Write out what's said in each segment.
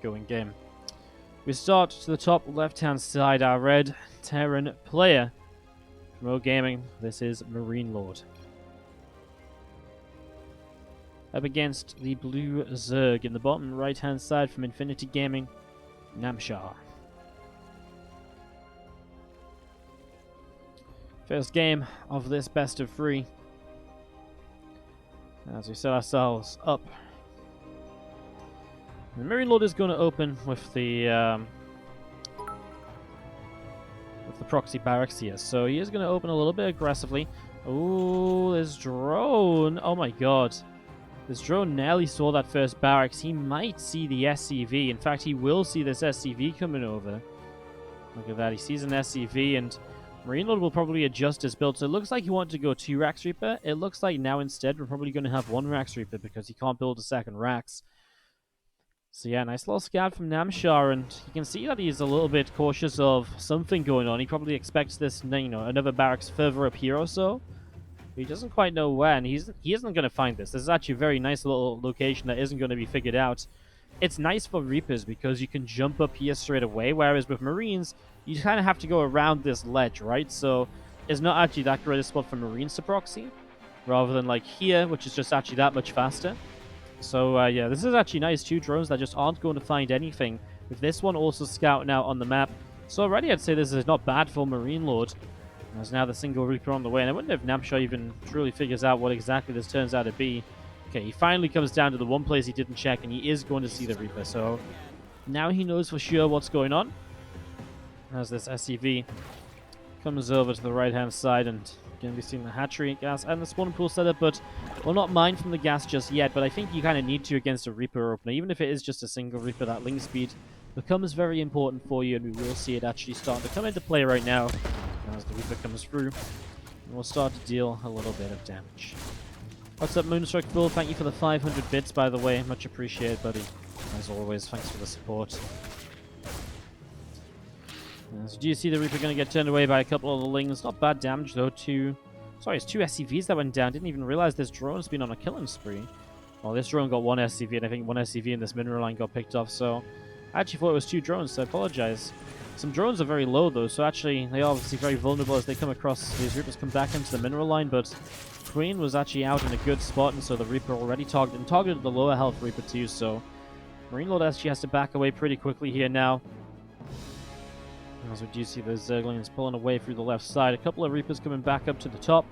going game. We start to the top left-hand side, our red Terran player. From Gaming, this is MarineLorD. Up against the blue Zerg in the bottom right-hand side from Infinity Gaming, Namshar. First game of this best of 3. As we set ourselves up. The MarineLorD is going to open with the proxy barracks here. So he is going to open a little bit aggressively. Oh, this drone. Oh my god. This drone nearly saw that first barracks. He might see the SCV. In fact, he will see this SCV coming over. Look at that. He sees an SCV, and MarineLorD will probably adjust his build. So it looks like he wanted to go 2 Rax Reaper. It looks like now instead we're probably going to have 1 Rax Reaper because he can't build a second Rax. So yeah, nice little scout from Namshar, and you can see that he's a little bit cautious of something going on. He probably expects this, you know, another barracks further up here or so. But he doesn't quite know where, and he isn't going to find this. This is actually a very nice little location that isn't going to be figured out. It's nice for Reapers because you can jump up here straight away, whereas with Marines, you kind of have to go around this ledge, right? So it's not actually that great a spot for Marines to proxy, rather than like here, which is just actually that much faster. So yeah, this is actually nice. 2 drones that just aren't going to find anything. With this one also scouting out on the map. So already I'd say this is not bad for MarineLorD. There's now the single Reaper on the way, and I wonder if Namshar even truly figures out what exactly this turns out to be. Okay, he finally comes down to the one place he didn't check, and he is going to see the Reaper. So now he knows for sure what's going on. As this SCV comes over to the right-hand side, and going to be seeing the hatchery gas and the spawning pool setup, but will not mine from the gas just yet. But I think you kind of need to against a Reaper opener. Even if it is just a single Reaper, that link speed becomes very important for you, and we will see it actually start to come into play right now as the Reaper comes through. And we'll start to deal a little bit of damage. What's up, Moonstruck Bull? Thank you for the 500 bits, by the way. Much appreciated, buddy. As always, thanks for the support. So do you see the Reaper going to get turned away by a couple of the lings? Not bad damage, though. It's 2 SCVs that went down. Didn't even realize this drone's been on a killing spree. Well, this drone got 1 SCV, and I think 1 SCV in this mineral line got picked off, so I actually thought it was 2 drones, so I apologize. Some drones are very low, though, so actually they are obviously very vulnerable as they come across. These Reapers come back into the mineral line, but Queen was actually out in a good spot, and so the Reaper already targeted the lower health Reaper too, so MarineLorD actually has to back away pretty quickly here now. As we do see those Zerglings pulling away through the left side. A couple of Reapers coming back up to the top.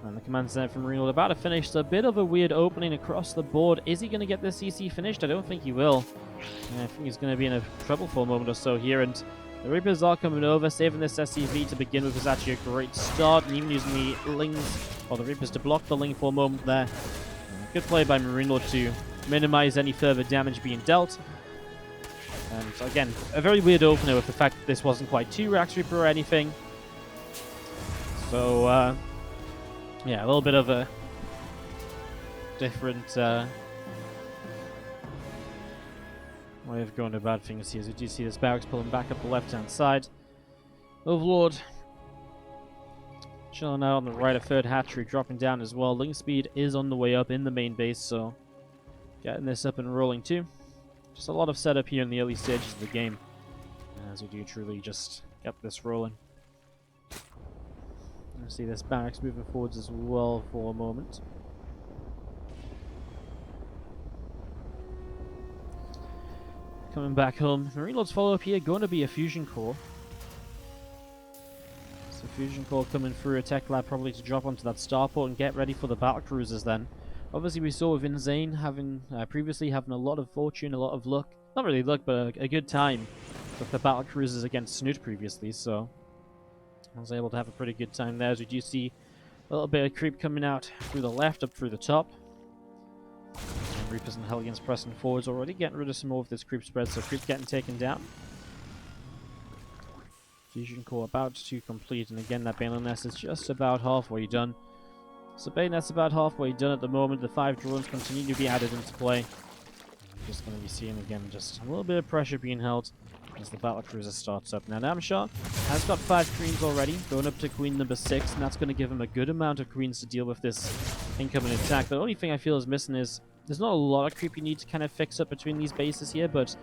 And the command center from MarineLorD about to finish. So a bit of a weird opening across the board. Is he going to get this CC finished? I don't think he will. I think he's going to be in a trouble for a moment or so here. And the Reapers are coming over. Saving this SCV to begin with is actually a great start. And even using the Lings, or the Reapers, to block the Ling for a moment there. Good play by MarineLorD to minimize any further damage being dealt. And again, a very weird opener with the fact that this wasn't quite 2 Rax Reaper or anything. So, yeah, a little bit of a different way of going about things here. As we do see this barracks pulling back up the left-hand side. Overlord chilling out on the right, a 3rd hatchery dropping down as well. Link speed is on the way up in the main base, so getting this up and rolling too. Just a lot of setup here in the early stages of the game, as we do truly just get this rolling. I see this barracks moving forwards as well for a moment. Coming back home, MarineLorD's follow-up here going to be a fusion core. So fusion core coming through a tech lab probably to drop onto that starport and get ready for the battle cruisers then. Obviously, we saw with Insane previously having a lot of fortune, a lot of luck. Not really luck, but a good time with the battle cruisers against Snoot previously, so I was able to have a pretty good time there. As we do see a little bit of creep coming out through the left, up through the top. And Reapers and Hellions pressing forwards already, getting rid of some more of this creep spread, so creep getting taken down. Fusion core about to complete, and again, that Baneling Nest is just about halfway done. So Bayonet's about halfway done at the moment. The 5 drones continue to be added into play. We're just going to be seeing again just a little bit of pressure being held as the battle cruiser starts up. Now Namshar has got 5 queens already, going up to queen number 6, and that's going to give him a good amount of queens to deal with this incoming attack. The only thing I feel is missing is There's not a lot of creep you need to kind of fix up between these bases here, but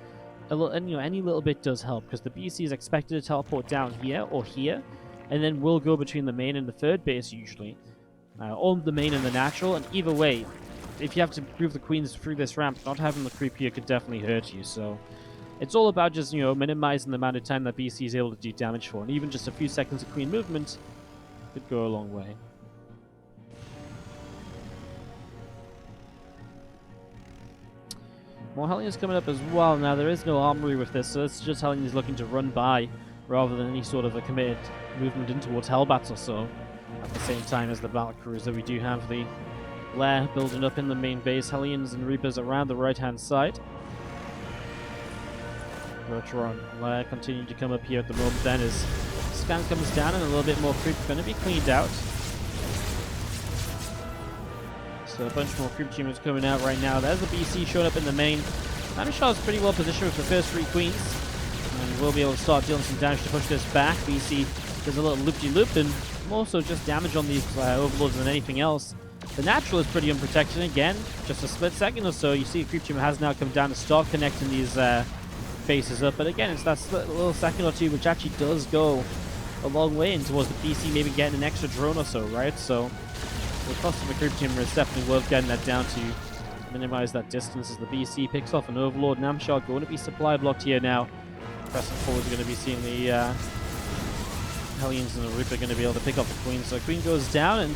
any little bit does help, because the BC is expected to teleport down here or here, and then will go between the main and the third base usually, or the main and the natural. And either way, if you have to move the queens through this ramp, not having the creep here could definitely hurt you. So it's all about just minimizing the amount of time that BC is able to do damage for, and even just a few seconds of queen movement could go a long way. More Hellions coming up as well. Now, there is no armory with this, so it's just Hellions looking to run by rather than any sort of a committed movement in towards Hellbats or so. At the same time as the Battlecruiser, we do have the Lair building up in the main base. Hellions and Reapers around the right-hand side. Rotron Lair continuing to come up here at the moment then as scan comes down and a little bit more creep going to be cleaned out. So a bunch more creep tumors coming out right now. There's the BC showing up in the main. Namshar is pretty well positioned with the first 3 queens, and we'll be able to start dealing some damage to push this back. BC does a little loop-de-loop, and more so just damage on these overlords than anything else. The natural is pretty unprotected again. Just a split second or so, you see a creep tumor has now come down to start connecting these bases up. But again, it's that little second or two which actually does go a long way in towards the BC maybe getting an extra drone or so, right? So the cost of the creep tumor is definitely worth getting that down to minimize that distance as the BC picks off an overlord. Namshar going to be supply blocked here now. Pressing forward, we're going to be seeing the Hellions and the Reaper going to be able to pick off the queen. So queen goes down, and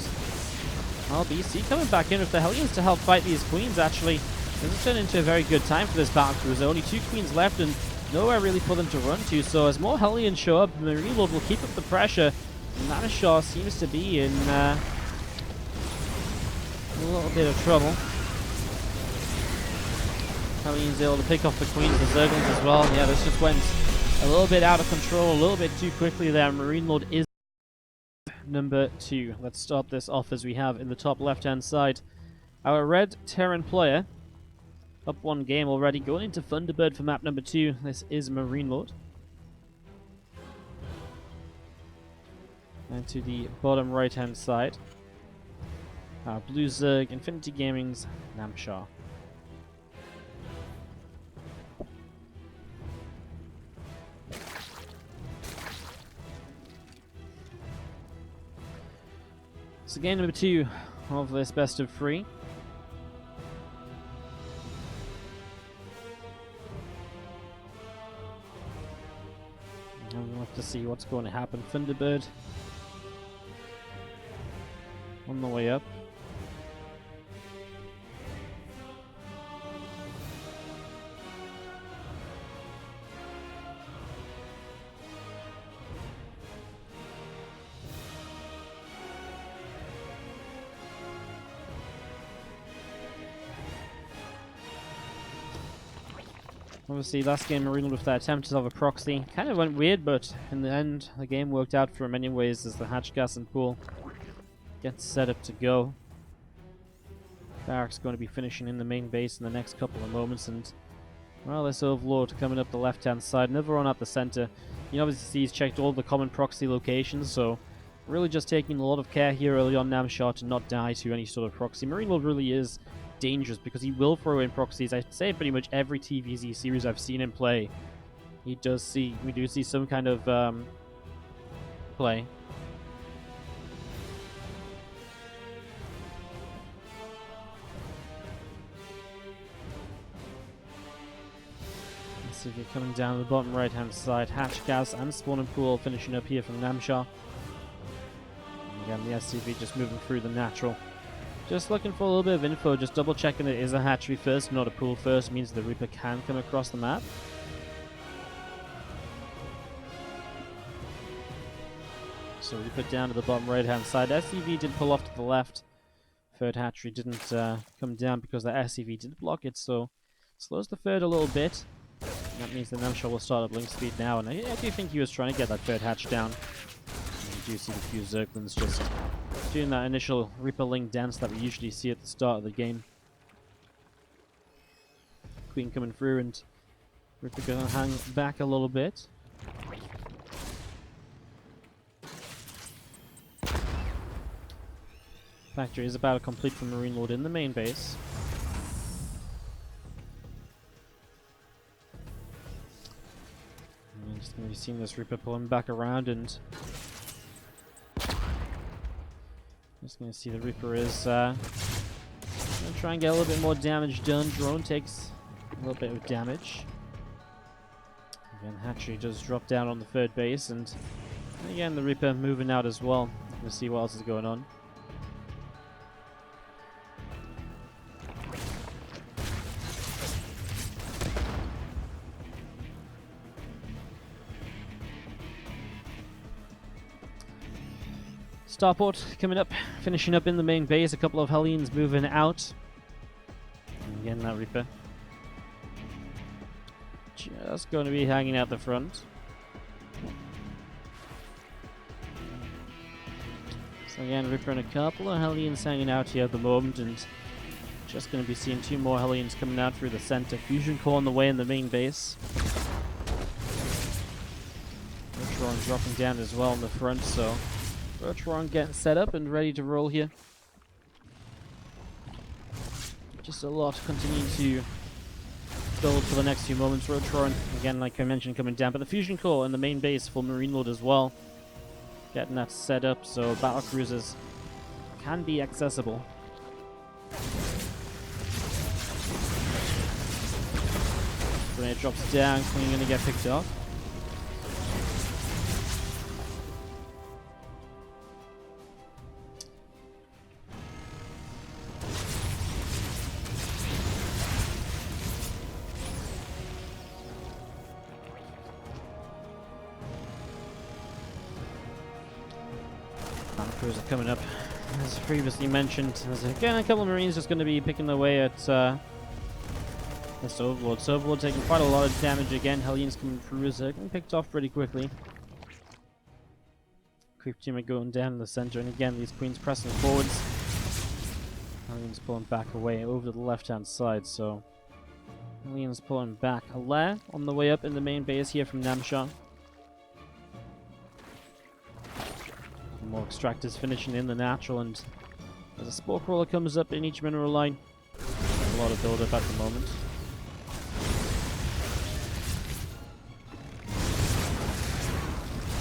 BC coming back in with the Hellions to help fight these queens. Actually, this has turned into a very good time for this Battlecruiser. There are only 2 queens left and nowhere really for them to run to. So as more Hellions show up, MarineLorD will keep up the pressure. Namshar seems to be in a little bit of trouble. Hellions able to pick off the queens, the Zerglings as well. Yeah, this just went a little bit out of control, a little bit too quickly there. MarineLorD is number 2. Let's start this off as we have in the top left-hand side. Our red Terran player, up 1 game already, going into Thunderbird for map number 2. This is MarineLorD. And to the bottom right-hand side, our Blue Zerg, Infinity Gaming's Namshar. So game number 2 of this best of 3. And we'll have to see what's going to happen. Thunderbird on the way up. Obviously, last game MarineLorD with that attempt of a proxy kind of went weird, but in the end, the game worked out for many ways as the hatch gas and pool gets set up to go. Barracks going to be finishing in the main base in the next couple of moments, and well, this Overlord coming up the left-hand side, another one at the center. You can obviously see he's checked all the common proxy locations, so really just taking a lot of care here early on Namshar to not die to any sort of proxy. MarineLorD really is dangerous because he will throw in proxies. I'd say pretty much every TvZ series I've seen him play, we do see some kind of play. Let's see if you're coming down the bottom right hand side. Hatch gas and spawn and pool finishing up here from Namshar. And again, the SCV just moving through the natural. Just looking for a little bit of info, just double checking it is a hatchery first, not a pool first, means the Reaper can come across the map. So Reaper down to the bottom right hand side. SCV did pull off to the left. Third hatchery didn't come down because the SCV did block it, so slows the third a little bit. And that means the Namshar will start up link speed now, and I do think he was trying to get that third hatch down. And you do see the few Zerglings just doing that initial Reaper Link dance that we usually see at the start of the game. Queen coming through, and Reaper gonna hang back a little bit. Factory is about to complete for MarineLorD in the main base. Just going to be seeing this Reaper pulling back around, and just going to see the Reaper is going to try and get a little bit more damage done. Drone takes a little bit of damage. Again, Hatchery does drop down on the third base, and again, the Reaper moving out as well. Going to see what else is going on. Starport coming up, finishing up in the main base. A couple of Hellions moving out. And again, that Reaper just going to be hanging out the front. So again, Reaper and a couple of Hellions hanging out here at the moment, and just going to be seeing 2 more Hellions coming out through the center. Fusion Core on the way in the main base. Rotron dropping down as well in the front, so Rotron getting set up and ready to roll here. Just a lot continuing to build for the next few moments. Rotron, again, like I mentioned, coming down, but the Fusion Core in the main base for MarineLorD as well. Getting that set up so battlecruisers can be accessible. Grenade drops down, Queen going to get picked off. Cruiser coming up, as previously mentioned. There's again a couple of Marines just going to be picking away at this Overlord. So Overlord taking quite a lot of damage again. Hellions coming through, is getting picked off pretty quickly. Creep team are going down in the center, and again these Queens pressing forwards. Hellions pulling back away over to the left-hand side. So Hellions pulling back. Alair on the way up in the main base here from Namshar. More extractors finishing in the natural, and as a spore crawler comes up in each mineral line, a lot of build up at the moment.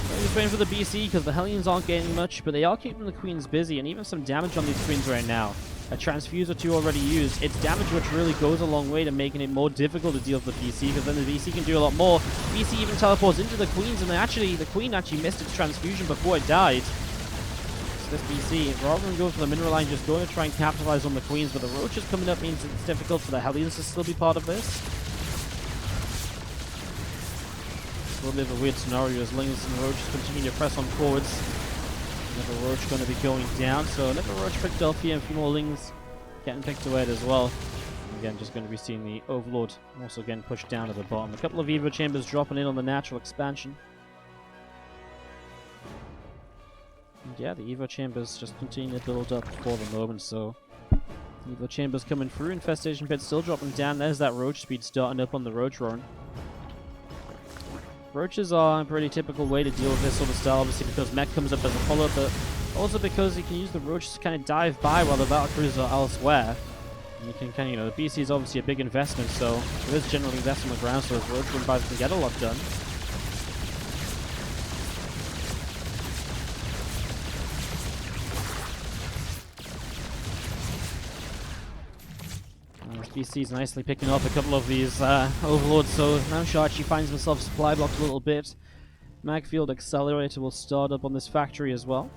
So just waiting for the BC because the Hellions aren't getting much, but they are keeping the Queens busy, and even some damage on these Queens right now. A transfuse or 2 already used. It's damage which really goes a long way to making it more difficult to deal with the BC, because then the BC can do a lot more. BC even teleports into the Queens, and the Queen actually missed its transfusion before it died. This BC, rather than go for the mineral line, just going to try and capitalize on the Queens, but the Roaches coming up means it's difficult for the Hellions to still be part of this. It's a little bit of a weird scenario as Lings and Roaches continue to press on forwards. Another Roach going to be going down, so another Roach picked off here, and a few more Lings getting picked away as well. And again, just going to be seeing the Overlord also getting pushed down to the bottom. A couple of Evo Chambers dropping in on the natural expansion. And yeah, the Evo Chambers just continue to build up for the moment, so Evo Chambers coming through, Infestation Pit still dropping down. There's that Roach speed starting up on the Roach Roaring. Roaches are a pretty typical way to deal with this sort of style, obviously because mech comes up as a follow-up, but also because you can use the Roaches to kind of dive by while the battlecruisers are elsewhere. And you can kind of, the BC is obviously a big investment, so there is generally investment on the ground, so those Roach run bys can get a lot done. BC's nicely picking up a couple of these Overlords, so Namshar actually finds himself supply blocked a little bit. Magfield Accelerator will start up on this factory as well.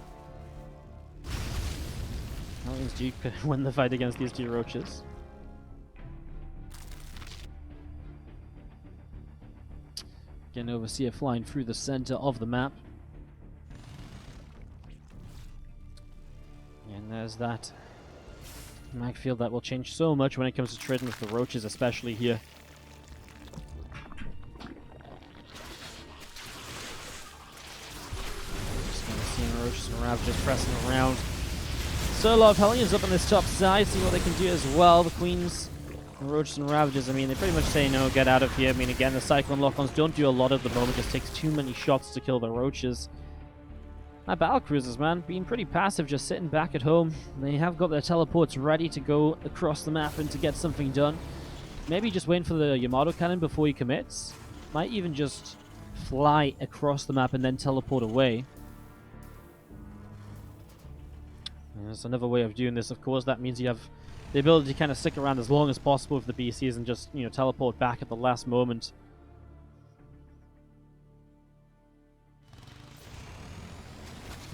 Hellions do win the fight against these 2 Roaches. Again, Overseer flying through the center of the map. And there's that Magfield that will change so much when it comes to trading with the Roaches, especially here. Just gonna see Roaches and Ravages pressing around. So a lot of Hellions up on this top side, see what they can do as well. The Queens, the Roaches and Ravages, I mean, they pretty much say no, get out of here. I mean, again, the Cyclone lock-ons don't do a lot at the moment, just takes too many shots to kill the Roaches. My battlecruisers, man, being pretty passive, just sitting back at home. They have got their teleports ready to go across the map and to get something done. Maybe just waiting for the Yamato cannon before he commits. Might even just fly across the map and then teleport away. And there's another way of doing this, of course. That means you have the ability to kind of stick around as long as possible with the BCs and just, teleport back at the last moment.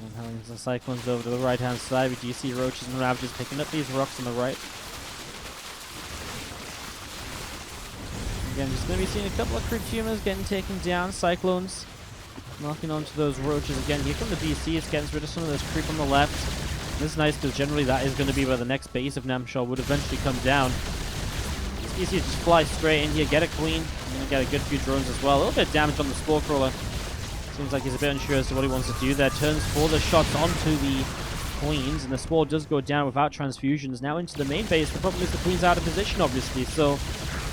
And Hellions and Cyclones over to the right-hand side. We do see Roaches and Ravages picking up these rocks on the right. Again, just going to be seeing a couple of creep tumors getting taken down. Cyclones knocking onto those Roaches again. Here come the BCs, getting rid of some of this creep on the left. This is nice because generally that is going to be where the next base of Namshar would eventually come down. These BCs just fly straight in here, get a queen, and get a good few drones as well. A little bit of damage on the Spore Crawler. Seems like he's a bit unsure as to what he wants to do there. Turns for the shots onto the queens, and the Spore does go down without transfusions. Now into the main base. The problem is the queen's out of position, obviously, so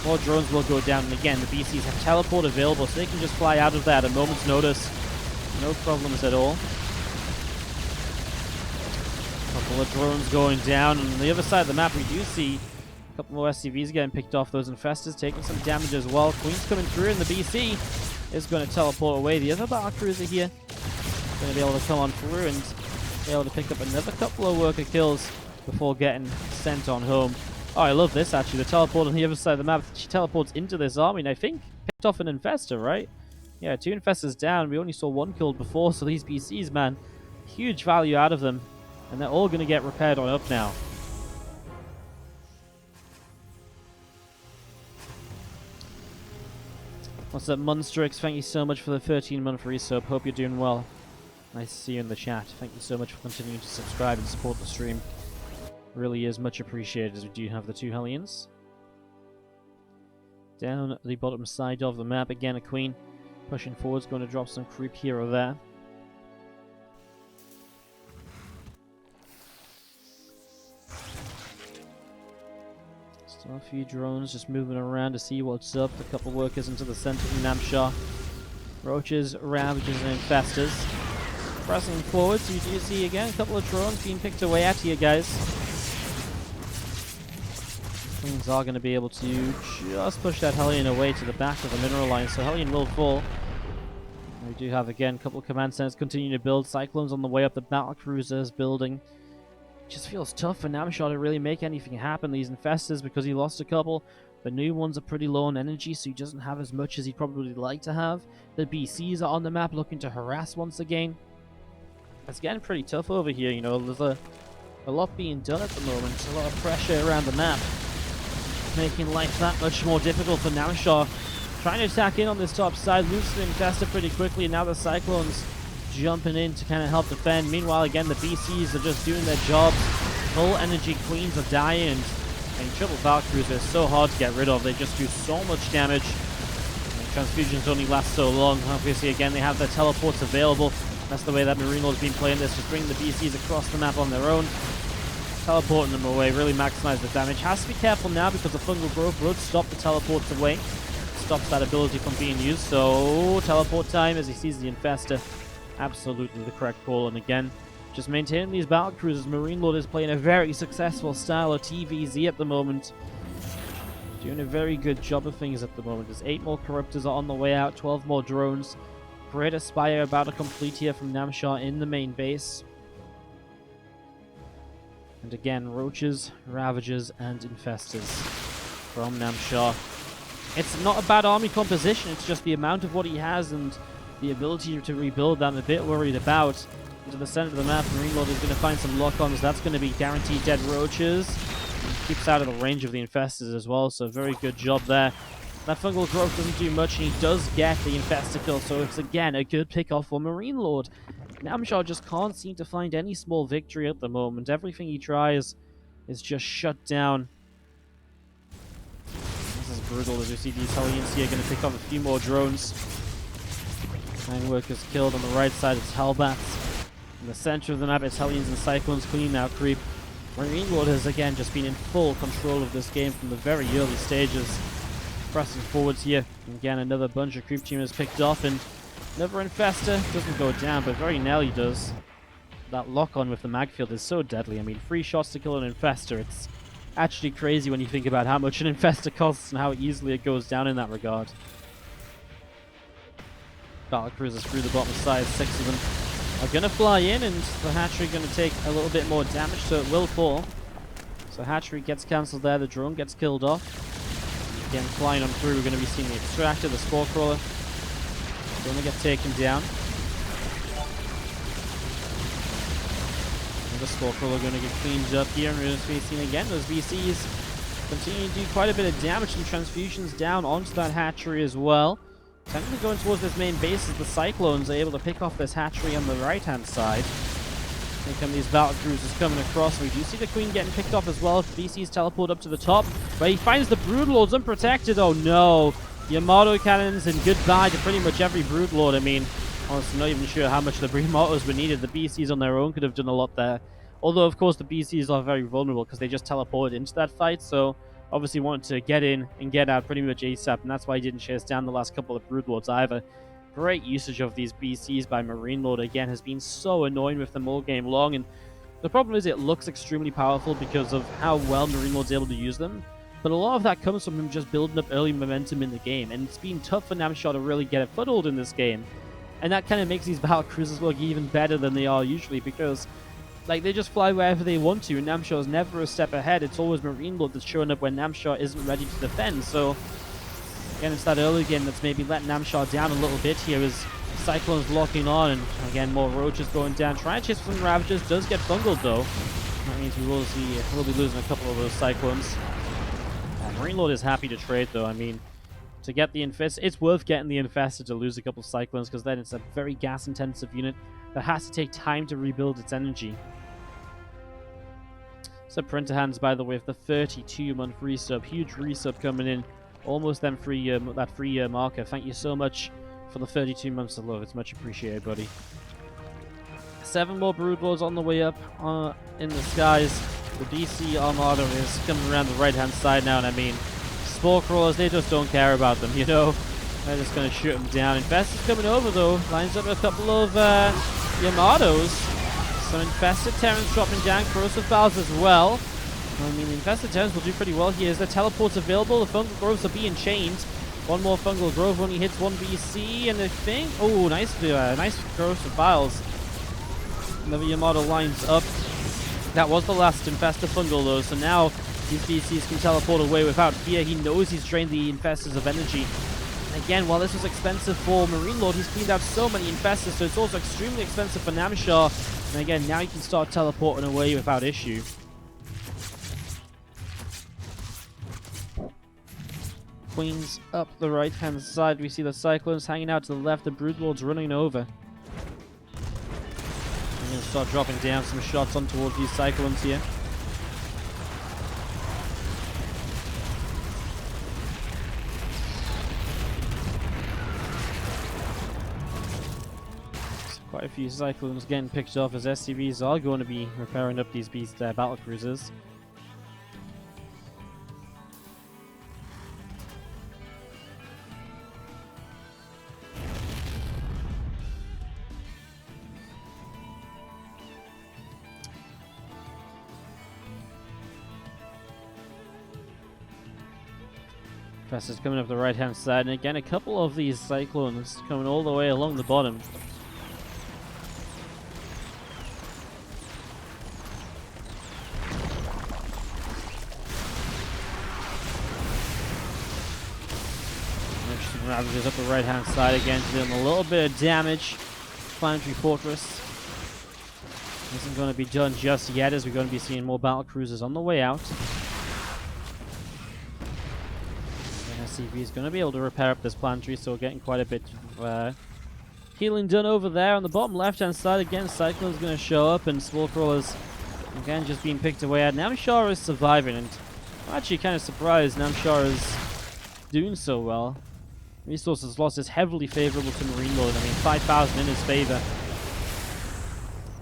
more drones will go down. And again, the BCs have teleport available, so they can just fly out of that at a moment's notice. No problems at all. Couple of drones going down. And on the other side of the map, we do see a couple more SCVs getting picked off. Those Infestors taking some damage as well. Queen's coming through, and the BC is going to teleport away. The other battle cruiser here is going to be able to come on through and be able to pick up another couple of worker kills before getting sent on home. Oh, I love this, actually. The teleport on the other side of the map. She teleports into this army, and I think picked off an Infestor, right? Yeah, 2 Infestors down. We only saw 1 killed before, so these BCs, man, huge value out of them. And they're all going to get repaired on up now. What's up, Monstrix? Thank you so much for the 13-month resub. Hope you're doing well. Nice to see you in the chat. Thank you so much for continuing to subscribe and support the stream. Really is much appreciated, as we do have the 2 Hellions. Down the bottom side of the map, again a queen. Pushing forward, going to drop some creep here or there. Still a few drones just moving around to see what's up. A couple workers into the center of Namshar. Roaches, Ravages, and Infestors. Pressing forward, so you do see again a couple of drones being picked away at you guys. Queens are going to be able to just push that Hellion away to the back of the mineral line, so Hellion will fall. We do have again a couple of command centers continuing to build. Cyclones on the way up, the battle cruisers building. Just feels tough for Namshar to really make anything happen. These Infestors, because he lost a couple. The new ones are pretty low on energy, so he doesn't have as much as he'd probably like to have. The BCs are on the map looking to harass once again. It's getting pretty tough over here, There's a lot being done at the moment. A lot of pressure around the map, making life that much more difficult for Namshar. Trying to attack in on this top side, loses the Infestor pretty quickly, and now the Cyclones jumping in to kind of help defend. Meanwhile, again, the BCs are just doing their jobs. Full energy queens are dying. And triple Valkyries are so hard to get rid of. They just do so much damage. And transfusions only last so long. Obviously, again, they have their teleports available. That's the way that MarineLorD's been playing this. Just bring the BCs across the map on their own. Teleporting them away. Really maximize the damage. Has to be careful now because the fungal growth would stop the teleports away. Stops that ability from being used. So, teleport time as he sees the Infestor. Absolutely the correct call. And again, just maintaining these battle cruisers. MarineLorD is playing a very successful style of TvZ at the moment. Doing a very good job of things at the moment. There's 8 more Corruptors are on the way out. 12 more drones. Great Aspire about to complete here from Namshar in the main base. And again, Roaches, Ravagers, and Infestors from Namshar. It's not a bad army composition. It's just the amount of what he has and the ability to rebuild that I'm a bit worried about. Into the center of the map, MarineLorD is going to find some lock-ons. That's going to be guaranteed dead Roaches. Keeps out of the range of the Infestors as well, so very good job there. That fungal growth doesn't do much, and he does get the Infestor kill, so it's again a good pick-off for MarineLorD. Namshar just can't seem to find any small victory at the moment. Everything he tries is just shut down. This is brutal as we see these Hellions here going to pick off a few more drones. 9 workers killed on the right side, it's Hellbats. In the center of the map, it's Hellions and Cyclones cleaning out creep. MarineLorD has again just been in full control of this game from the very early stages. Pressing forwards here. Again, another bunch of creep teamers picked off, and another Infestor doesn't go down, but very nearly does. That lock-on with the mag field is so deadly. I mean, 3 shots to kill an Infestor. It's actually crazy when you think about how much an Infestor costs and how easily it goes down in that regard. Battlecruisers through the bottom side. 6 of them are going to fly in, and the hatchery going to take a little bit more damage, so it will fall. So hatchery gets cancelled there. The drone gets killed off. Again, flying on through, we're going to be seeing the extractor, the spore crawler. Going to get taken down. And the spore crawler going to get cleaned up here, and we're going to be seeing again those VCs continue to do quite a bit of damage. Some transfusions down onto that hatchery as well. Technically going towards this main base as the Cyclones are able to pick off this hatchery on the right-hand side. Here come these battlecruisers coming across. We do see the Queen getting picked off as well. VC's teleport up to the top, where he finds the Broodlords unprotected. Oh no! Yamato cannons and goodbye to pretty much every Broodlord. I mean, honestly, not even sure how much the Yamatos were needed. The BCs on their own could have done a lot there. Although, of course, the BCs are very vulnerable because they just teleported into that fight, so obviously wanted to get in and get out pretty much ASAP, and that's why he didn't chase down the last couple of Broodlords either. Great usage of these BCs by MarineLorD, again, has been so annoying with them all game long, and the problem is it looks extremely powerful because of how well MarineLorD's able to use them, but a lot of that comes from him just building up early momentum in the game, and it's been tough for Namshar to really get a foothold in this game, and that kind of makes these battlecruisers look even better than they are usually, because like, they just fly wherever they want to, and Namshar's never a step ahead. It's always MarineLorD that's showing up when Namshar isn't ready to defend. So, again, it's that early game that's maybe letting Namshar down a little bit here as Cyclone's locking on, and again, more Roaches going down. Trying to chase some Ravagers, does get bungled though. That means we'll be losing a couple of those Cyclones. MarineLorD is happy to trade though. I mean, to get the Infested, it's worth getting the Infested to lose a couple of Cyclones, because then it's a very gas-intensive unit that has to take time to rebuild its energy. So Printer Hands, by the way, with the 32-month resub. Huge resub coming in. Almost them that 3-year marker. Thank you so much for the 32 months of love. It's much appreciated, buddy. 7 more Broodlords on the way up in the skies. The DC Armada is coming around the right-hand side now, and I mean, Spore Crawlers, they just don't care about them, you know? They're just going to shoot them down. Infested's coming over, though. Lines up with a couple of Yamatos. Some Infested Terrans dropping down, Corrosive Bowels as well. I mean, the Infested Terrans will do pretty well here. Is there teleports available? The Fungal Groves are being chained. One more Fungal Grove only hits one BC, and I think... Oh, nice Corrosive Bowels. Another Yamato lines up. That was the last Infested Fungal, though, so now these BCs can teleport away without fear. He knows he's drained the Infestors of energy. And again, while this was expensive for MarineLorD, he's cleaned out so many Infestors, so it's also extremely expensive for Namshar. And again, now you can start teleporting away without issue. Queens up the right-hand side. We see the Cyclones hanging out to the left. The Broodlords running over. I'm going to start dropping down some shots on towards these Cyclones here. Quite a few Cyclones getting picked off as SCVs are going to be repairing up these battlecruisers. Professor's coming up the right-hand side, and again, a couple of these Cyclones coming all the way along the bottom. Ravagers up the right-hand side again, doing a little bit of damage. Planetary Fortress isn't going to be done just yet, as we're going to be seeing more battlecruisers on the way out. SCV is going to be able to repair up this planetary, so we're getting quite a bit of healing done over there. On the bottom left-hand side, again, Cyclone's going to show up, and Spore Crawlers, again, just being picked away at. Namshar is surviving, and I'm actually kind of surprised Namshar is doing so well. Resources lost is heavily favorable to MarineLorD. I mean, 5,000 in his favor.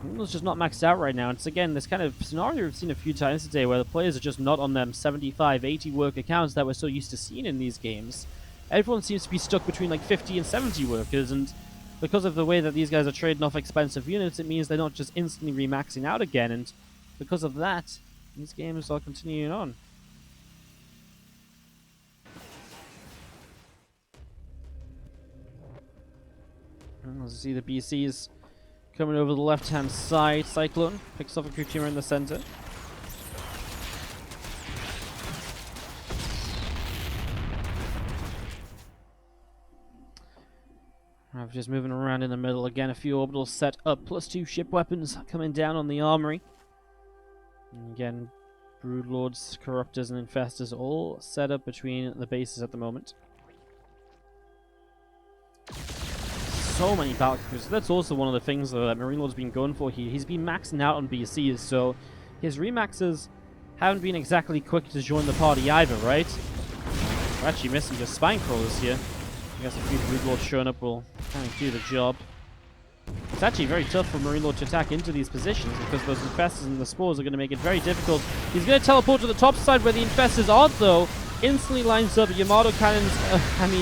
MarineLorD's just not maxed out right now. It's, again, this kind of scenario we've seen a few times today where the players are just not on them 75, 80 work accounts that we're so used to seeing in these games. Everyone seems to be stuck between like 50 and 70 workers, and because of the way that these guys are trading off expensive units, it means they're not just instantly remaxing out again, and because of that, these games are continuing on. As you see the BCs coming over the left-hand side. Cyclone picks off a crew teamer in the center. Just moving around in the middle. Again, a few orbitals set up. +2 ship weapons coming down on the armory. And again, Broodlords, Corruptors, and Infestors all set up between the bases at the moment. So many battle cruisers. That's also one of the things though, that MarineLorD's been going for here. He's been maxing out on BCs, so his remaxes haven't been exactly quick to join the party either, right? We're actually missing just spine crawlers here. I guess a few Broodlords showing up will kind of do the job. It's actually very tough for MarineLorD to attack into these positions because those Infestors and the Spores are going to make it very difficult. He's going to teleport to the top side where the Infestors aren't though. Instantly lines up Yamato cannons,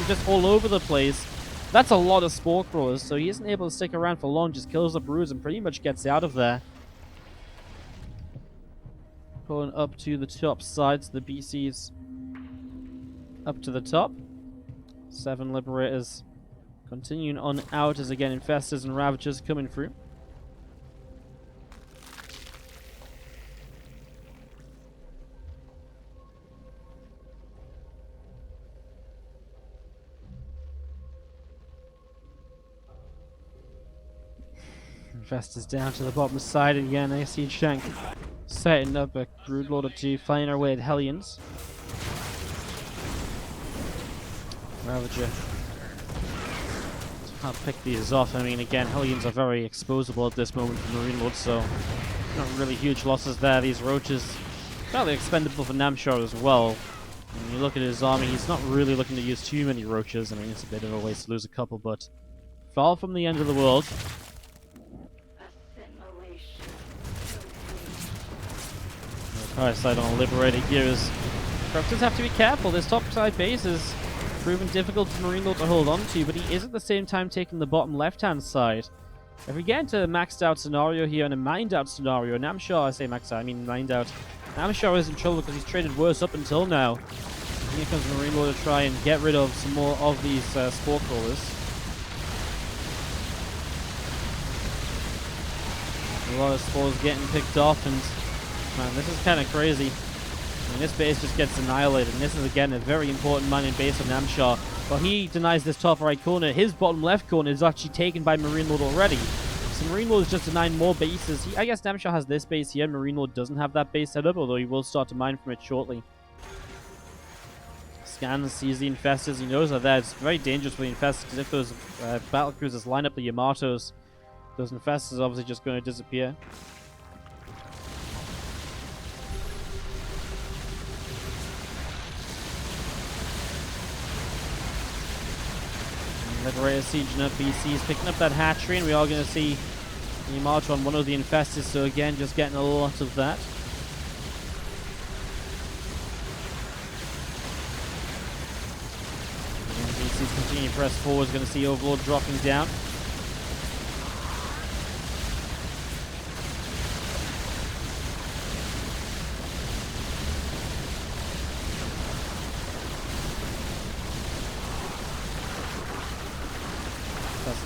just all over the place. That's a lot of Spore Crawlers, so he isn't able to stick around for long, just kills the Brewers and pretty much gets out of there. Pulling up to the top sides, the BCs up to the top. 7 Liberators continuing on out as again Infestors and Ravagers coming through. Infestors down to the bottom side again. I see Shank setting up a Broodlord or two, flying our way at Hellions. Ravager. I'll pick these off. I mean, again, Hellions are very exposable at this moment for MarineLorD, so not really huge losses there. These Roaches, fairly expendable for Namshar as well. When you look at his army, he's not really looking to use too many Roaches. I mean, it's a bit of a waste to lose a couple, but far from the end of the world. Parasite on Liberator here is Corruptors have to be careful. This top side base is proven difficult for MarineLorD to hold on to, but he is at the same time taking the bottom left-hand side. If we get into a maxed out scenario here and a mined out scenario, Namshar, I say maxed out, I mean mined out. Namshar is in trouble because he's traded worse up until now. And here comes MarineLorD to try and get rid of some more of these Spore Crawlers. A lot of spores getting picked off, and man, this is kind of crazy. I mean, this base just gets annihilated, and this is again a very important mining base of Namshar. But he denies this top right corner. His bottom left corner is actually taken by MarineLorD already. So MarineLorD is just denying more bases. I guess Namshar has this base here. MarineLorD doesn't have that base set up, although he will start to mine from it shortly. Scans, sees the Infestors. He knows that it's very dangerous for the Infestors, because if those battle cruisers line up the Yamatos, those Infestors are obviously just going to disappear. Liberator sieging up BCs, picking up that hatchery, and we are going to see the Yamato on one of the Infestors, so again, just getting a lot of that. Again, BCs continue to press forward, going to see Overlord dropping down.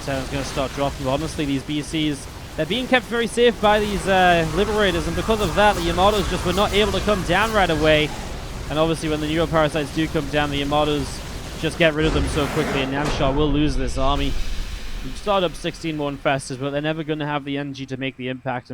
Terran's going to start dropping, but honestly, these BCs, they're being kept very safe by these Liberators, and because of that, the Yamatos just were not able to come down right away. And obviously, when the Neuroparasites do come down, the Yamatos just get rid of them so quickly, and Namshar will lose this army. You start up 16 more Infestors, but they're never going to have the energy to make the impact.